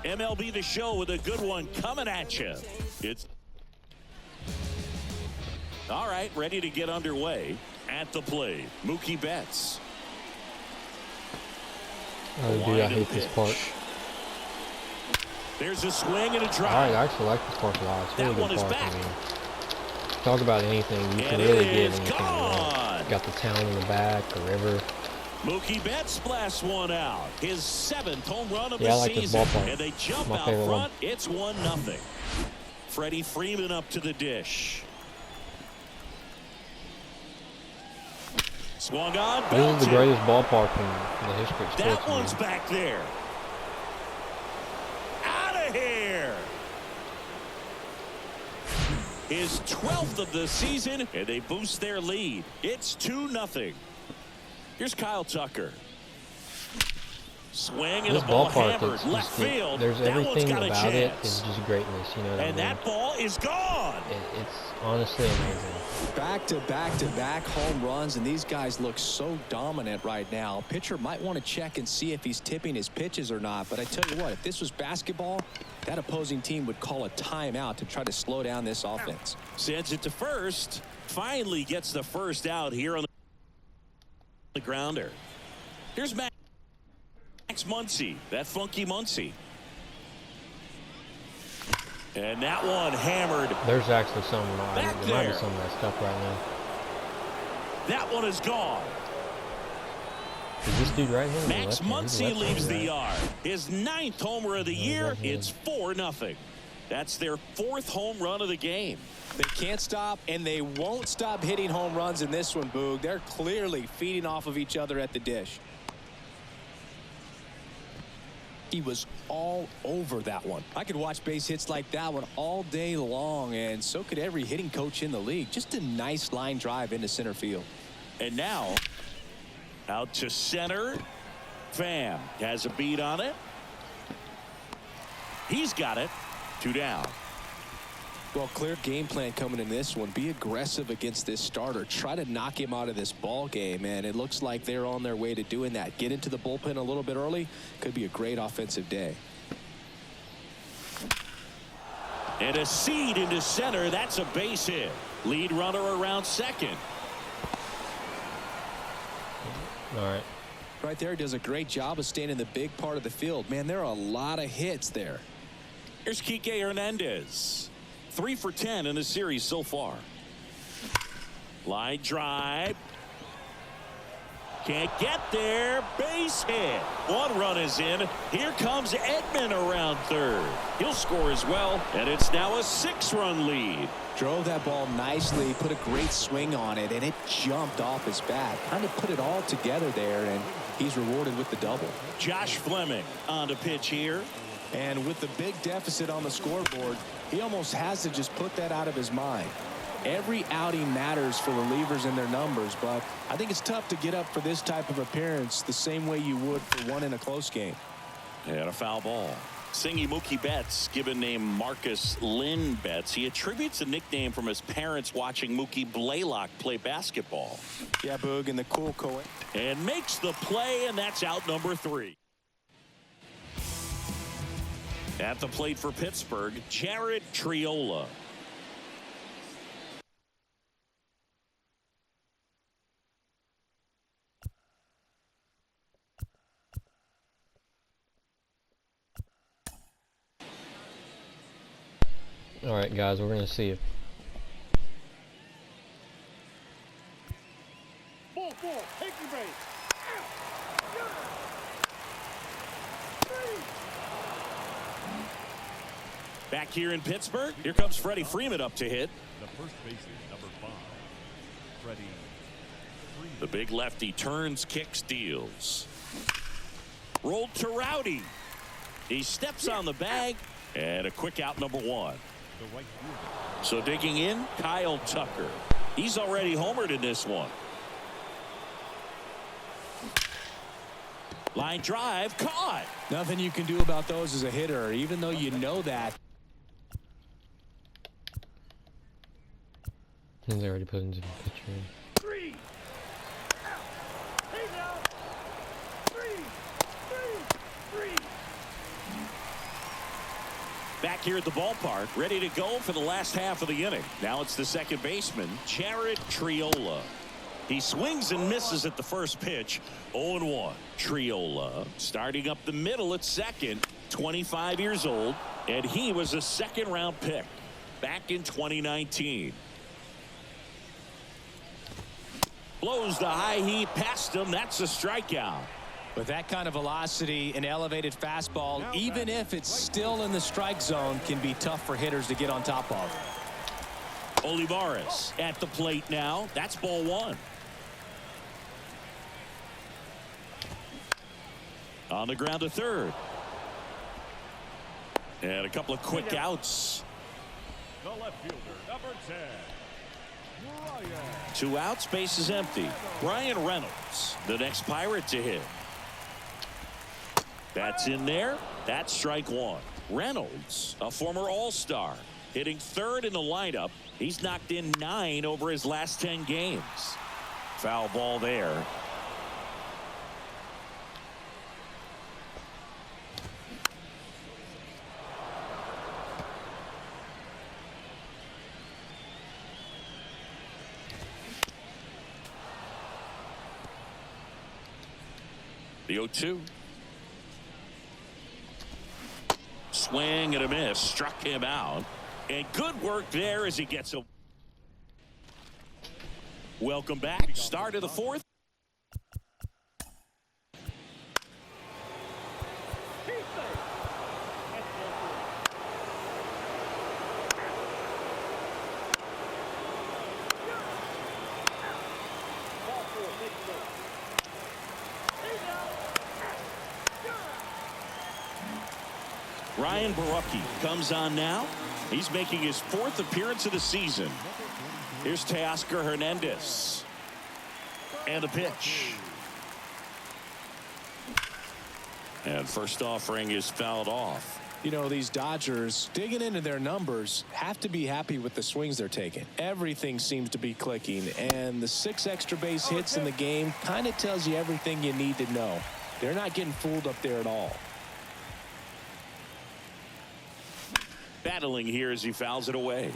MLB The Show with a good one coming at you. It's all right, ready to get underway. At the plate, Mookie Betts. Oh, dude, I hate this part. There's a swing and a drive. I actually like this part a lot. It's a really good part. I mean, talk about anything. You can And really it get is anything. gone. Got the town in the back, the river. Mookie Betts blasts one out. His 7th home run of Yeah, the I like this season. ballpark. And they jump My out favorite front. one. It's 1-0. Freddie Freeman up to the dish. Swung on. This is the greatest ballpark in the history of sports. That one's back there. Out of here. His 12th of the season, and they boost their lead. It's 2-0. Here's Kyle Tucker. Swing and This the ball ballpark, hammered left field. there's That one's everything got a about it chance. is just greatness. You know what I mean? And that ball is gone. It's honestly amazing. Back-to-back-to-back home runs, and these guys look so dominant right now. Pitcher might want to check and see if he's tipping his pitches or not. But I tell you what, if this was basketball, that opposing team would call a timeout to try to slow down this offense. Sends it to first. Finally gets the first out here on the grounder. Here's Max Muncy, that funky Muncy. And that one hammered. There's actually some. There might there. be some messed up right now. That one is gone. Is this dude right here? Max Muncy leaves the yard. His 9th homer of the year. left-handed. It's 4-0. That's their 4th home run of the game. They can't stop, and they won't stop hitting home runs in this one, Boog. They're clearly feeding off of each other at the dish. He was all over that one. I could watch base hits like that one all day long, and so could every hitting coach in the league. Just a nice line drive into center field. And now, out to center. Pham has a beat on it. He's got it. 2 down. Well, clear game plan coming in this one. Be aggressive against this starter. Try to knock him out of this ball game, and it looks like they're on their way to doing that. Get into the bullpen a little bit early. Could be a great offensive day. And a seed into center. That's a base hit. Lead runner around second. All right. Right there, does a great job of staying in the big part of the field. Man, there are a lot of hits there. Here's Kike Hernandez. 3 for 10 in the series so far. Line drive. Can't get there. Base hit. 1 run is in. Here comes Edman around third. He'll score as well, and it's now a 6-run lead. Drove that ball nicely, put a great swing on it, and it jumped off his bat. Kind of put it all together there, and he's rewarded with the double. Josh Fleming on the pitch here. And with the big deficit on the scoreboard, he almost has to just put that out of his mind. Every outing matters for relievers and their numbers, but I think it's tough to get up for this type of appearance the same way you would for one in a close game. And a foul ball. Singing Mookie Betts, given name Marcus Lynn Betts. He attributes a nickname from his parents watching Mookie Blaylock play basketball. Yeah, Boog, and the cool coin. And makes the play, and that's out number 3. At the plate for Pittsburgh, Jared Triola. All right, guys, we're gonna see if. Ball, take your base. Back here in Pittsburgh, here comes Freddie Freeman up to hit. The first baseman, number 5, Freddie Freeman. The big lefty turns, kicks, deals. Rolled to Rowdy. He steps on the bag, and a quick out, number 1. The right fielder. So digging in, Kyle Tucker. He's already homered in this one. Line drive, caught. Nothing you can do about those as a hitter, even though you know that. They already put into the picture. 3 out. He's out. 3. Back here at the ballpark, ready to go for the last half of the inning. Now it's the second baseman, Jared Triola. He swings and misses at the first pitch. 0-1. Triola starting up the middle at second, 25 years old, and he was a second-round pick back in 2019. Blows the high heat past him. That's a strikeout. With that kind of velocity, an elevated fastball, even if it's still in the strike zone, can be tough for hitters to get on top of. Olivares at the plate now. That's ball one. On the ground to third. And a couple of quick outs. The left fielder, number 10. Brian. 2 outs, base is empty. Brian Reynolds, the next Pirate to hit. That's in there. That's strike one. Reynolds, a former All-Star, hitting third in the lineup. He's knocked in 9 over his last 10 games. Foul ball there. The 0-2. Swing and a miss. Struck him out. And good work there as he gets a. Welcome back. Start of the fourth. Ryan Barucki comes on now. He's making his 4th appearance of the season. Here's Teoscar Hernandez. And a pitch. And first offering is fouled off. You know, these Dodgers, digging into their numbers, have to be happy with the swings they're taking. Everything seems to be clicking, and the 6 extra base hits in the game kind of tells you everything you need to know. They're not getting fooled up there at all. Battling here as he fouls it away.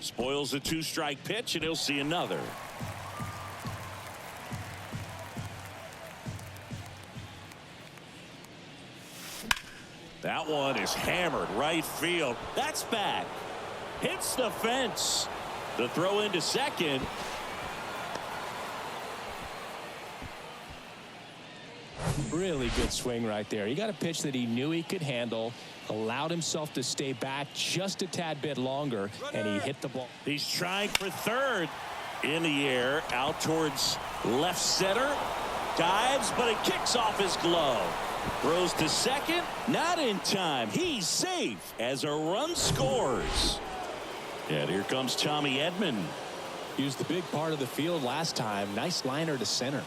Spoils a 2-strike pitch, and he'll see another. That one is hammered right field. That's back. Hits the fence. The throw into second. Really good swing right there. He got a pitch that he knew he could handle, allowed himself to stay back just a tad bit longer, and he hit the ball. He's trying for third. In the air, out towards left center. Dives, but it kicks off his glove. Throws to second. Not in time. He's safe as a run scores. And here comes Tommy Edman. He was the big part of the field last time. Nice liner to center.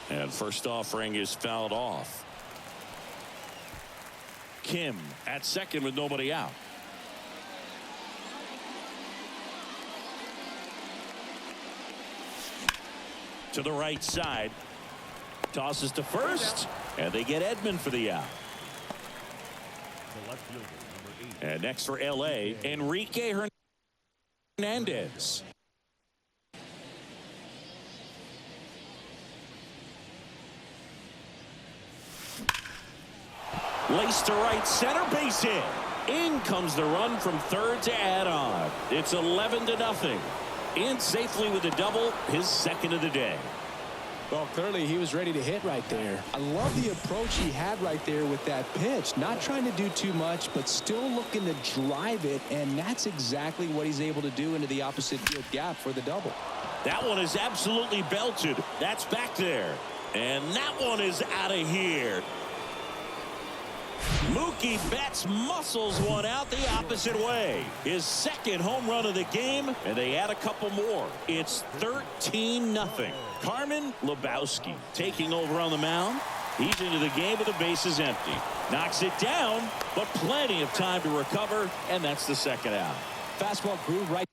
And first offering is fouled off. Kim at second with nobody out. To the right side. Tosses to first. And they get Edman for the out. The left fielder, number 8. And next for L.A., Enrique Hernandez. Laced to right center, base hit. In comes the run from third to add on. It's 11-0. In safely with a double, his second of the day. Well, clearly he was ready to hit right there. I love the approach he had right there with that pitch. Not trying to do too much, but still looking to drive it, and that's exactly what he's able to do into the opposite field gap for the double. That one is absolutely belted. That's back there. And that one is out of here. Mookie Betts muscles one out the opposite way. His second home run of the game, and they add a couple more. It's 13-0. Carmen Lebowski taking over on the mound. He's into the game with the bases empty. Knocks it down, but plenty of time to recover, and that's the second out. Fastball grew right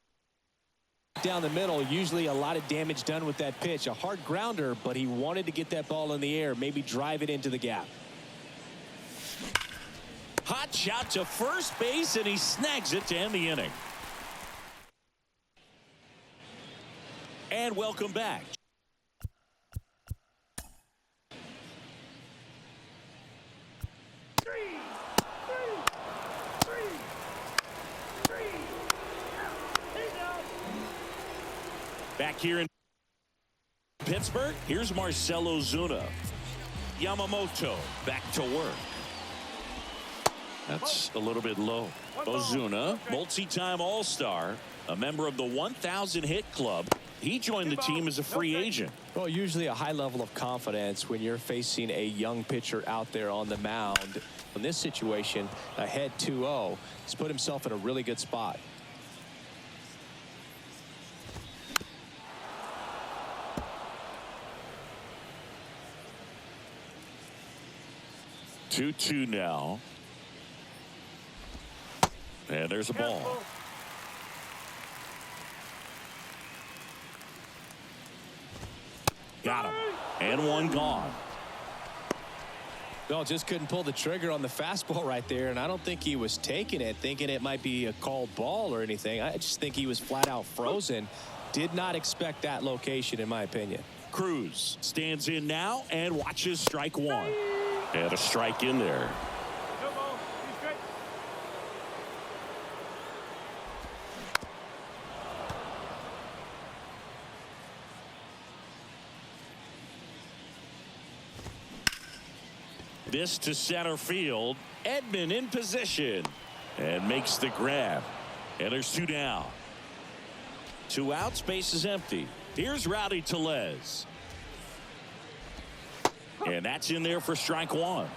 down the middle. Usually a lot of damage done with that pitch. A hard grounder, but he wanted to get that ball in the air, maybe drive it into the gap. Hot shot to first base, and he snags it to end the inning. And welcome back. Back here in Pittsburgh, here's Marcell Ozuna. Yamamoto back to work. That's a little bit low. Ozuna, multi-time All-Star, a member of the 1,000 hit club. He joined the team as a free agent. Well, usually a high level of confidence when you're facing a young pitcher out there on the mound. In this situation, ahead 2-0, he's put himself in a really good spot. Two now. And there's a ball. Got him. And one gone. No, just couldn't pull the trigger on the fastball right there, and I don't think he was taking it, thinking it might be a called ball or anything. I just think he was flat out frozen. Did not expect that location, in my opinion. Cruz stands in now and watches strike one. And a strike in there. This to center field. Edman in position and makes the grab. And there's two down. 2 outs, base is empty. Here's Rowdy Tellez. And that's in there for strike one.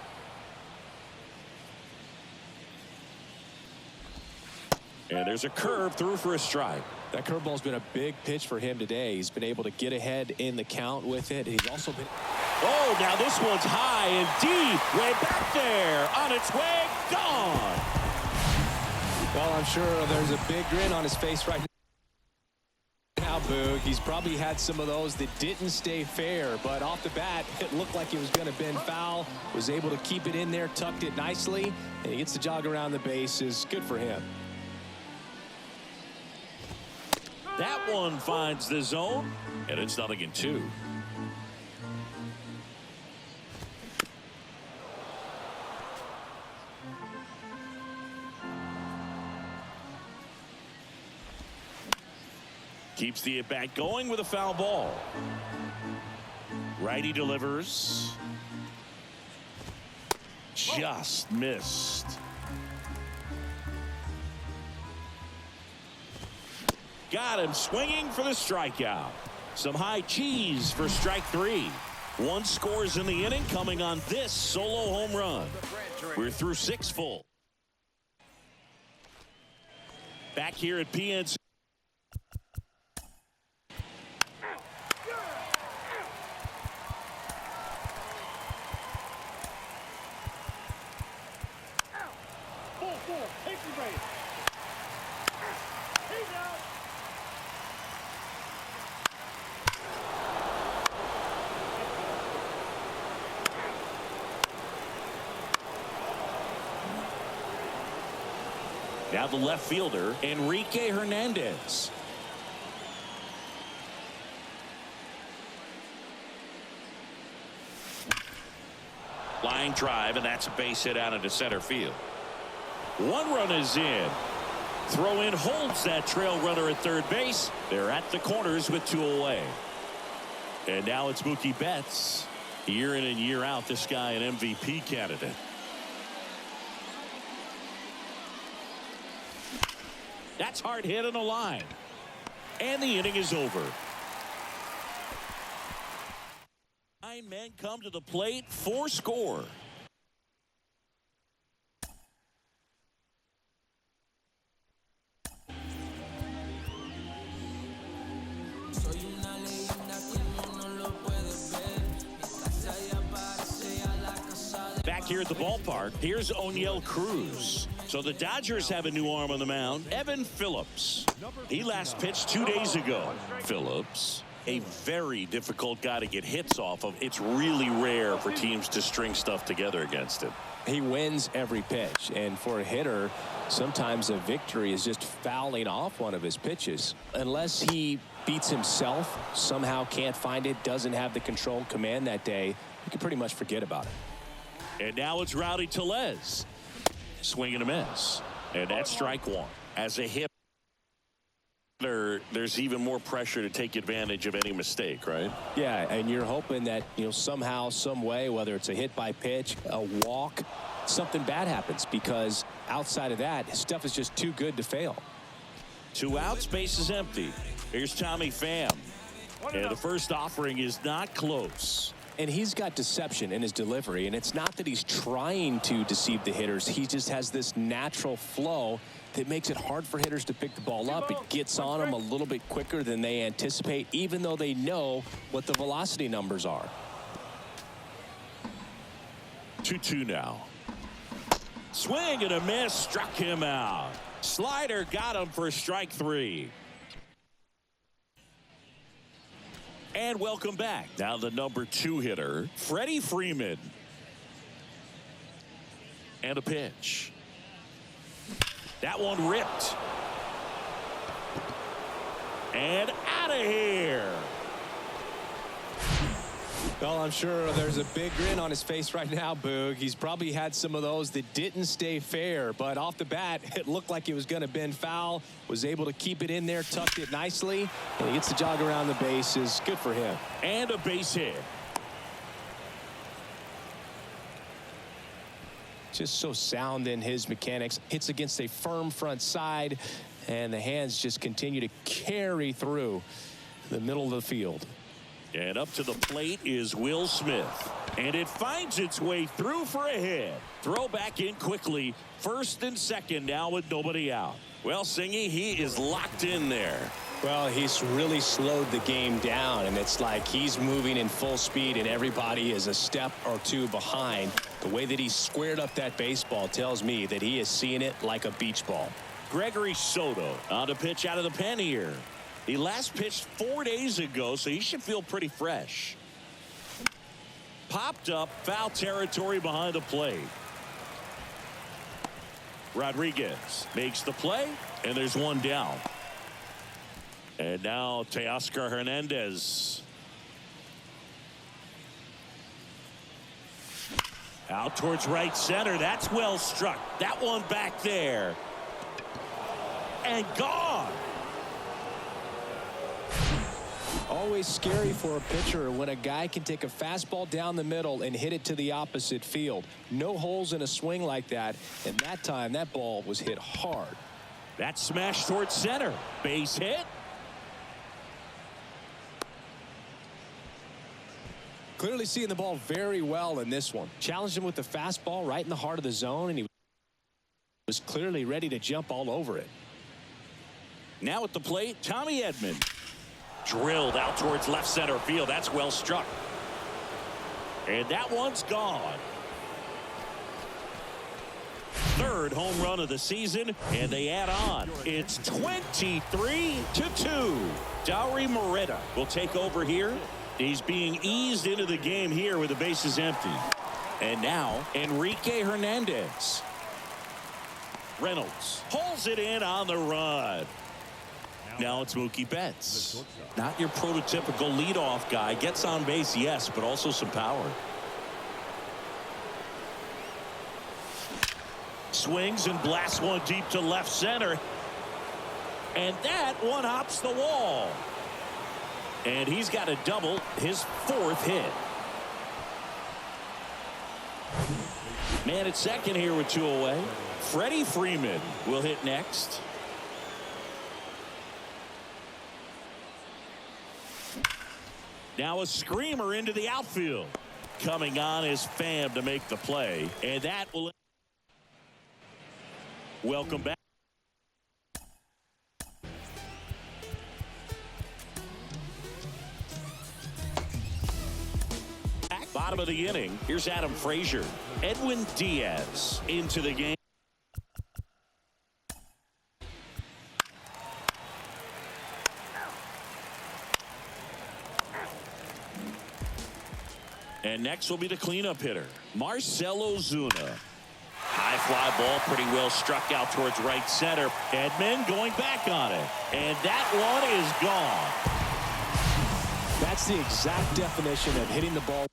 And there's a curve through for a strike. That curveball's been a big pitch for him today. He's been able to get ahead in the count with it. He's also been... Oh, now this one's high and deep. Way back there. On its way. Gone. Well, I'm sure there's a big grin on his face right now, Boog. He's probably had some of those that didn't stay fair, but off the bat, it looked like it was going to bend foul. Was able to keep it in there, tucked it nicely, and he gets the jog around the bases. Good for him. That one finds the zone, and it's 0-2. Keeps the at-bat going with a foul ball. Righty delivers. Just missed. Got him swinging for the strikeout. Some high cheese for strike three. 1 scores in the inning coming on this solo home run. We're through 6 full. Back here at PNC. Now the left fielder, Enrique Hernandez. Line drive, and that's a base hit out into center field. 1 run is in. Throw in holds that trail runner at third base. They're at the corners with 2 away. And now it's Mookie Betts. Year in and year out, this guy an MVP candidate. That's hard hit on the line. And the inning is over. 9 men come to the plate, 4 score. Back here at the ballpark, here's Oneil Cruz. So the Dodgers have a new arm on the mound, Evan Phillips. He last pitched 2 days ago. Phillips, a very difficult guy to get hits off of. It's really rare for teams to string stuff together against him. He wins every pitch, and for a hitter, sometimes a victory is just fouling off one of his pitches. Unless he beats himself, somehow can't find it, doesn't have the control command that day, you can pretty much forget about it. And now it's Rowdy Tellez. Swing and a miss. And that's strike one. As a hitter, there's even more pressure to take advantage of any mistake, right? Yeah, and you're hoping that, somehow, some way, whether it's a hit by pitch, a walk, something bad happens, because outside of that, his stuff is just too good to fail. 2 outs, base is empty. Here's Tommy Pham. And the first offering is not close. And he's got deception in his delivery, and it's not that he's trying to deceive the hitters. He just has this natural flow that makes it hard for hitters to pick the ball up. It gets on them a little bit quicker than they anticipate, even though they know what the velocity numbers are. 2-2 now. Swing and a miss, struck him out. Slider got him for strike 3. And welcome back. Now the number 2 hitter, Freddie Freeman. And a pitch. That one ripped. And out of here. Well, I'm sure there's a big grin on his face right now, Boog. He's probably had some of those that didn't stay fair, but off the bat, it looked like it was going to bend foul. Was able to keep it in there, tucked it nicely, and he gets the jog around the bases. Good for him. And a base hit. Just so sound in his mechanics. Hits against a firm front side, and the hands just continue to carry through the middle of the field. And up to the plate is Will Smith. And it finds its way through for a hit. Throw back in quickly. First and second now with nobody out. Well, Singy, he is locked in there. Well, he's really slowed the game down, and it's like he's moving in full speed and everybody is a step or two behind. The way that he squared up that baseball tells me that he is seeing it like a beach ball. Gregory Soto on to pitch out of the pen here. He last pitched 4 days ago, so he should feel pretty fresh. Popped up, foul territory behind the plate. Rodriguez makes the play, and there's one down. And now Teoscar Hernandez. Out towards right center. That's well struck. That one back there. And gone. Always scary for a pitcher when a guy can take a fastball down the middle and hit it to the opposite field. No holes in a swing like that, and that time that ball was hit hard. That smash towards center. Base hit. Clearly seeing the ball very well in this one. Challenged him with the fastball right in the heart of the zone, and he was clearly ready to jump all over it. Now at the plate, Tommy Edman. Drilled out towards left center field. That's well struck. And that one's gone. Third home run of the season, and they add on. It's 23-2. Dauri Moreta will take over here. He's being eased into the game here with the bases empty. And now Enrique Hernandez. Reynolds pulls it in on the run. Now it's Mookie Betts. Not your prototypical leadoff guy. Gets on base, yes, but also some power. Swings and blasts one deep to left center. And that one hops the wall. And he's got a double, his 4th hit. Man at second here with 2 away. Freddie Freeman will hit next. Now a screamer into the outfield. Coming on is Pham to make the play. And that will... Welcome back. Bottom of the inning. Here's Adam Frazier. Edwin Diaz into the game. And next will be the cleanup hitter, Marcell Ozuna. High fly ball pretty well struck out towards right center. Edman going back on it. And that one is gone. That's the exact definition of hitting the ball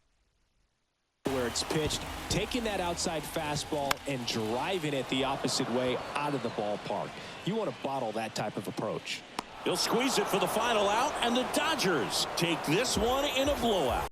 where it's pitched, taking that outside fastball and driving it the opposite way out of the ballpark. You want to bottle that type of approach. He'll squeeze it for the final out, and the Dodgers take this one in a blowout.